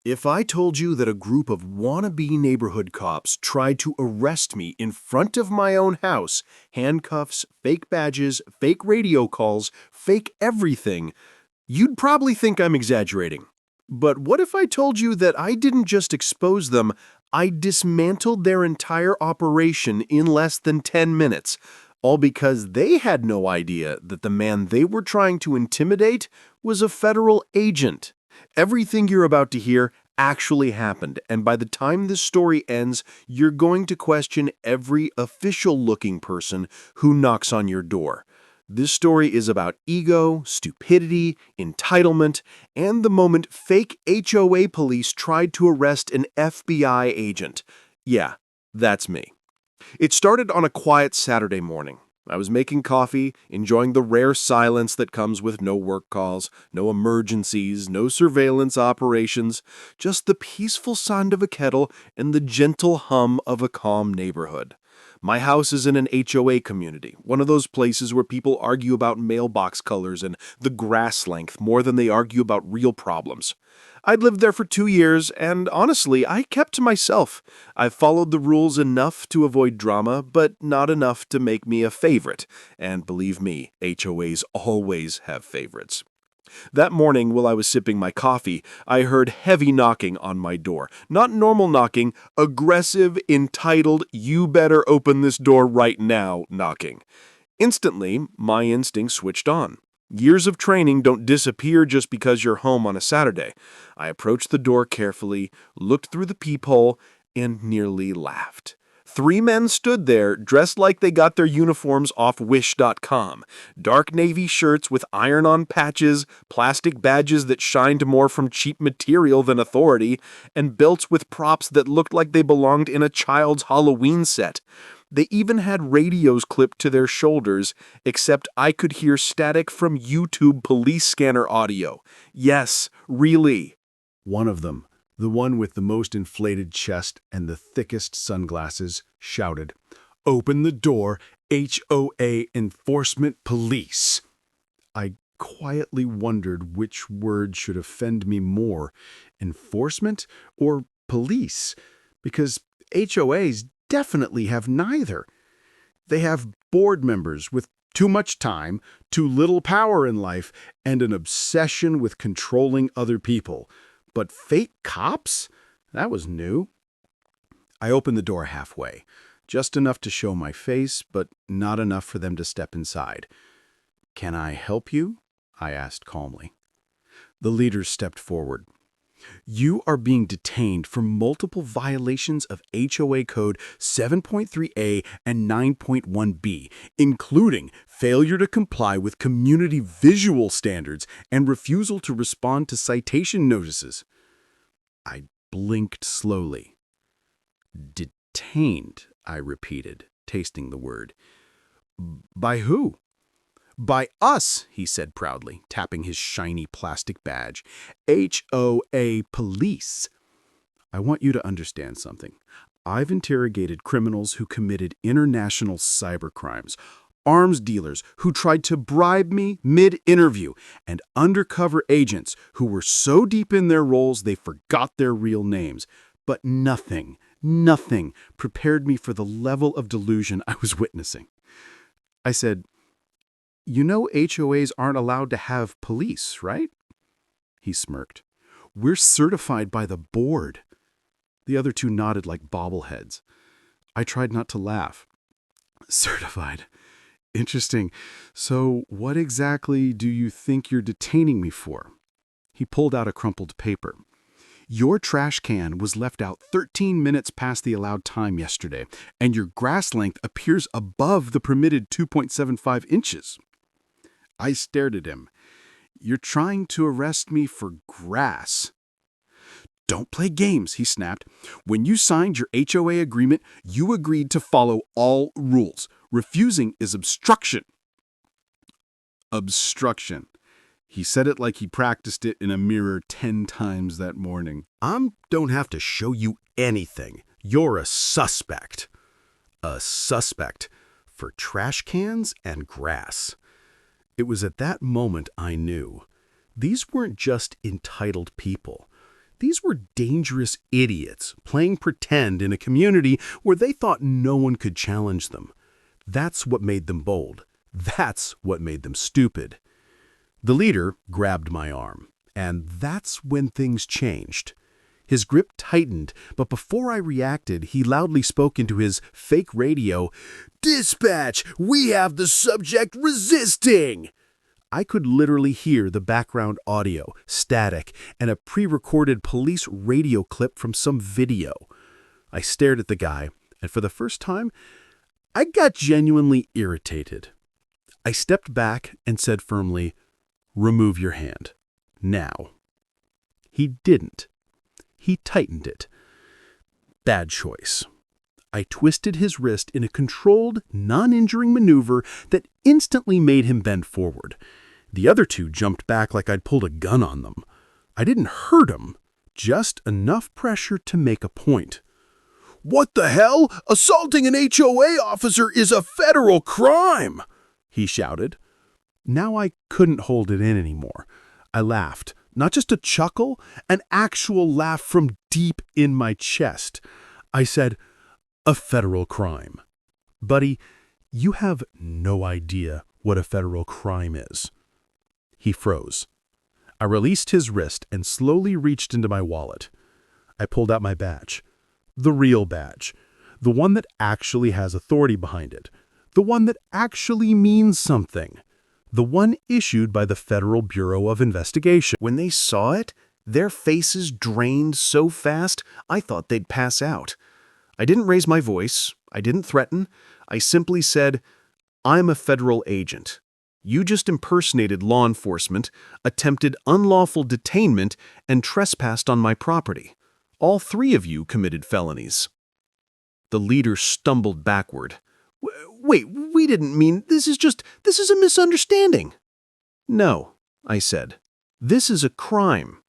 If I told you that a group of wannabe neighborhood cops tried to arrest me in front of my own house, handcuffs, fake badges, fake radio calls, fake everything, you'd probably think I'm exaggerating. But what if I told you that I didn't just expose them, I dismantled their entire operation in less than 10 minutes, all because they had no idea that the man they were trying to intimidate was a federal agent? Everything you're about to hear actually happened, and by the time this story ends, you're going to question every official-looking person who knocks on your door. This story is about ego, stupidity, entitlement, and the moment fake HOA police tried to arrest an FBI agent. Yeah, that's me. It started on a quiet Saturday morning. I was making coffee, enjoying the rare silence that comes with no work calls, no emergencies, no surveillance operations, just the peaceful sound of a kettle and the gentle hum of a calm neighborhood. My house is in an HOA community, one of those places where people argue about mailbox colors and the grass length more than they argue about real problems. I'd lived there for 2 years, and honestly, I kept to myself. I followed the rules enough to avoid drama, but not enough to make me a favorite. And believe me, HOAs always have favorites. That morning, while I was sipping my coffee, I heard heavy knocking on my door. Not normal knocking, aggressive, entitled, you better open this door right now knocking. Instantly, my instincts switched on. Years of training don't disappear just because you're home on a Saturday. I approached the door carefully, looked through the peephole, and nearly laughed. 3 men stood there, dressed like they got their uniforms off Wish.com. Dark navy shirts with iron-on patches, plastic badges that shined more from cheap material than authority, and belts with props that looked like they belonged in a child's Halloween set. They even had radios clipped to their shoulders, except I could hear static from YouTube police scanner audio. Yes, really. One of them, the one with the most inflated chest and the thickest sunglasses, shouted, "Open the door, HOA Enforcement Police." I quietly wondered which word should offend me more, enforcement or police, because HOAs definitely have neither. They have board members with too much time, too little power in life, and an obsession with controlling other people. But fake cops? That was new. I opened the door halfway, just enough to show my face, but not enough for them to step inside. "Can I help you?" I asked calmly. The leaders stepped forward. "You are being detained for multiple violations of HOA Code 7.3a and 9.1b, including failure to comply with community visual standards and refusal to respond to citation notices." I blinked slowly. "Detained," I repeated, tasting the word. "By who?" "By us," he said proudly, tapping his shiny plastic badge. "HOA Police." I want you to understand something. I've interrogated criminals who committed international cybercrimes, arms dealers who tried to bribe me mid-interview, and undercover agents who were so deep in their roles they forgot their real names. But nothing prepared me for the level of delusion I was witnessing. I said, "You know HOAs aren't allowed to have police, right?" He smirked. "We're certified by the board." The other two nodded like bobbleheads. I tried not to laugh. "Certified. Interesting. So what exactly do you think you're detaining me for?" He pulled out a crumpled paper. "Your trash can was left out 13 minutes past the allowed time yesterday, and your grass length appears above the permitted 2.75 inches. I stared at him. "You're trying to arrest me for grass." "Don't play games," he snapped. "When you signed your HOA agreement, you agreed to follow all rules. Refusing is obstruction." Obstruction. He said it like he practiced it in a mirror 10 times that morning. "I don't have to show you anything. You're a suspect." A suspect for trash cans and grass. It was at that moment I knew. These weren't just entitled people. These were dangerous idiots playing pretend in a community where they thought no one could challenge them. That's what made them bold. That's what made them stupid. The leader grabbed my arm, and that's when things changed. His grip tightened, but before I reacted, he loudly spoke into his fake radio, "Dispatch, we have the subject resisting!" I could literally hear the background audio, static, and a pre-recorded police radio clip from some video. I stared at the guy, and for the first time, I got genuinely irritated. I stepped back and said firmly, "Remove your hand. Now." He didn't. He tightened it. Bad choice. I twisted his wrist in a controlled, non-injuring maneuver that instantly made him bend forward. The other two jumped back like I'd pulled a gun on them. I didn't hurt him, just enough pressure to make a point. "What the hell? Assaulting an HOA officer is a federal crime!" he shouted. Now I couldn't hold it in anymore. I laughed. Not just a chuckle, an actual laugh from deep in my chest. I said, "A federal crime. Buddy, you have no idea what a federal crime is." He froze. I released his wrist and slowly reached into my wallet. I pulled out my badge. The real badge. The one that actually has authority behind it. The one that actually means something. The one issued by the Federal Bureau of Investigation. When they saw it, their faces drained so fast, I thought they'd pass out. I didn't raise my voice. I didn't threaten. I simply said, "I'm a federal agent. You just impersonated law enforcement, attempted unlawful detainment, and trespassed on my property. All three of you committed felonies." The leader stumbled backward. "Wait, we didn't mean, this is a misunderstanding." "No," I said. "This is a crime."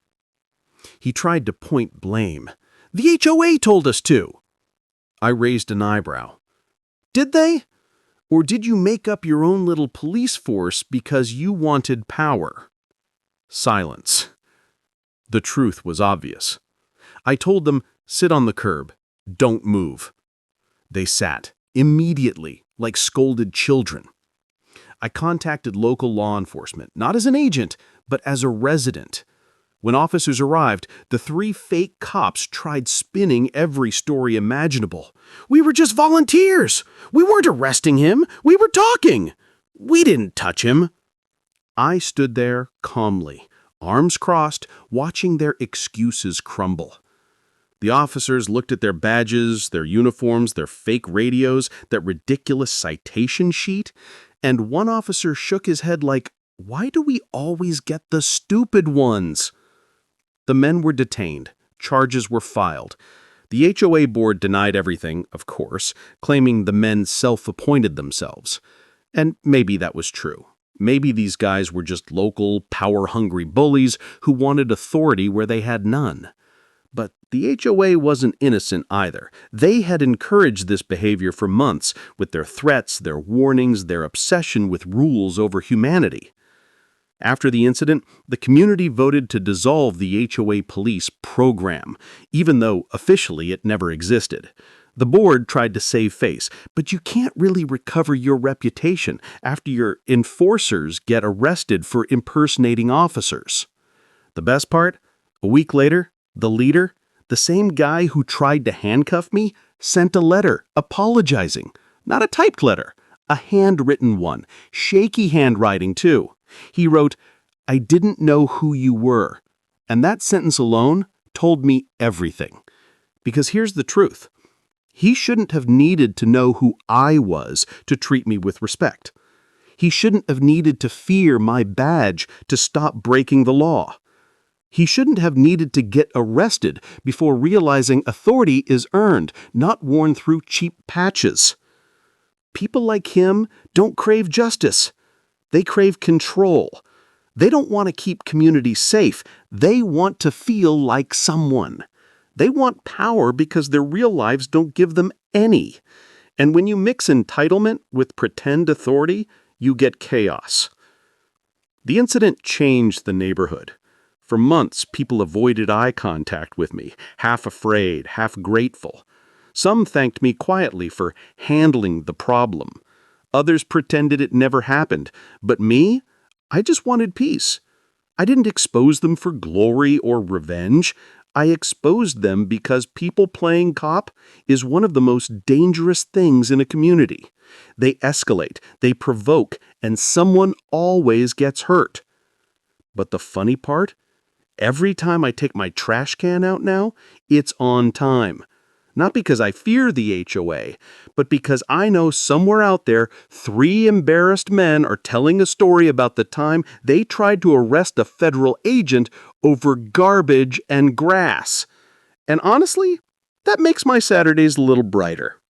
He tried to point blame. "The HOA told us to." I raised an eyebrow. "Did they? Or did you make up your own little police force because you wanted power?" Silence. The truth was obvious. I told them, "Sit on the curb. Don't move." They sat, immediately, like scolded children. I contacted local law enforcement, not as an agent, but as a resident. When officers arrived, the three fake cops tried spinning every story imaginable. "We were just volunteers. We weren't arresting him. We were talking. We didn't touch him." I stood there calmly, arms crossed, watching their excuses crumble. The officers looked at their badges, their uniforms, their fake radios, that ridiculous citation sheet, and one officer shook his head like, "Why do we always get the stupid ones?" The men were detained. Charges were filed. The HOA board denied everything, of course, claiming the men self-appointed themselves. And maybe that was true. Maybe these guys were just local, power-hungry bullies who wanted authority where they had none. But the HOA wasn't innocent either. They had encouraged this behavior for months with their threats, their warnings, their obsession with rules over humanity. After the incident, the community voted to dissolve the HOA police program, even though officially it never existed. The board tried to save face, but you can't really recover your reputation after your enforcers get arrested for impersonating officers. The best part? A week later, the leader, the same guy who tried to handcuff me, sent a letter apologizing. Not a typed letter, a handwritten one, shaky handwriting too. He wrote, "I didn't know who you were." And that sentence alone told me everything. Because here's the truth. He shouldn't have needed to know who I was to treat me with respect. He shouldn't have needed to fear my badge to stop breaking the law. He shouldn't have needed to get arrested before realizing authority is earned, not worn through cheap patches. People like him don't crave justice. They crave control. They don't want to keep communities safe. They want to feel like someone. They want power because their real lives don't give them any. And when you mix entitlement with pretend authority, you get chaos. The incident changed the neighborhood. For months, people avoided eye contact with me, half afraid, half grateful. Some thanked me quietly for handling the problem. Others pretended it never happened. But me? I just wanted peace. I didn't expose them for glory or revenge. I exposed them because people playing cop is one of the most dangerous things in a community. They escalate, they provoke, and someone always gets hurt. But the funny part? Every time I take my trash can out now, it's on time. Not because I fear the HOA, but because I know somewhere out there 3 embarrassed men are telling a story about the time they tried to arrest a federal agent over garbage and grass. And honestly, that makes my Saturdays a little brighter.